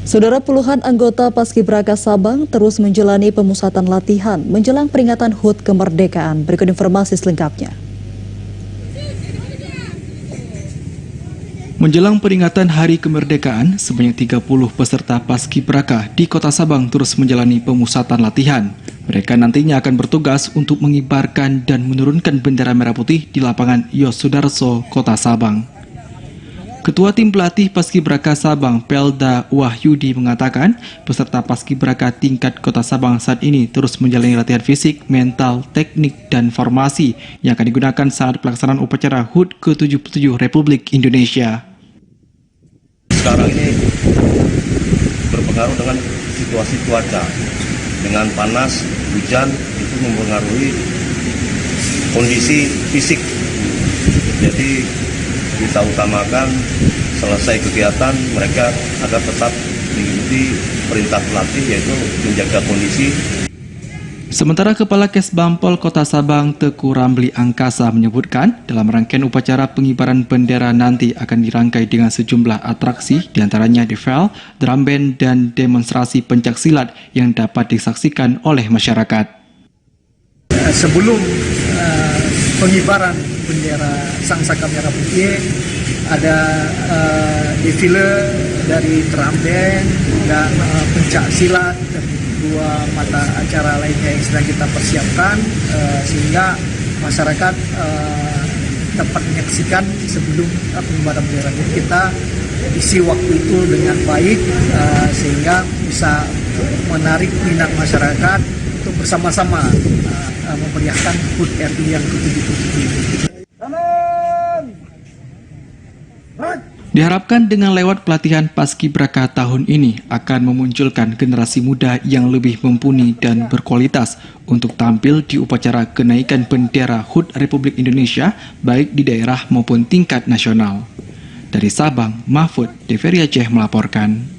Saudara, puluhan anggota Paskibraka Sabang terus menjalani pemusatan latihan menjelang peringatan HUT kemerdekaan. Berikut informasi selengkapnya. Menjelang peringatan Hari Kemerdekaan, sebanyak 30 peserta Paskibraka di Kota Sabang terus menjalani pemusatan latihan. Mereka nantinya akan bertugas untuk mengibarkan dan menurunkan bendera merah putih di lapangan Yosudarso, Kota Sabang. Ketua Tim Pelatih Paskibraka Sabang, Pelda Wahyudi, mengatakan peserta Paskibraka tingkat Kota Sabang saat ini terus menjalani latihan fisik, mental, teknik, dan formasi yang akan digunakan saat pelaksanaan upacara HUT ke-77 Republik Indonesia. Sekarang ini berpengaruh dengan situasi cuaca, dengan panas, hujan, itu mempengaruhi kondisi fisik. Jadi kita utamakan selesai kegiatan mereka agar tetap mengikuti perintah pelatih, yaitu menjaga kondisi. Sementara Kepala Kesbangpol Kota Sabang Teku Ramli Angkasa menyebutkan dalam rangkaian upacara pengibaran bendera nanti akan dirangkai dengan sejumlah atraksi, diantaranya defile, drum band, dan demonstrasi pencaksilat yang dapat disaksikan oleh masyarakat. Sebelum pengibaran bendera Sang Saka Merah Putih, ada defile dari drum band dan pencak silat dan dua mata acara lainnya yang sedang kita persiapkan, sehingga masyarakat dapat menyaksikan sebelum pengibaran bendera. Jadi kita isi waktu itu dengan baik, sehingga bisa menarik minat masyarakat untuk bersama-sama memeriahkan HUT RI yang ke-77. Diharapkan dengan lewat pelatihan Paskibraka tahun ini akan memunculkan generasi muda yang lebih mumpuni dan berkualitas untuk tampil di upacara kenaikan bendera HUT Republik Indonesia baik di daerah maupun tingkat nasional. Dari Sabang, Mahfud, TVRI Aceh melaporkan.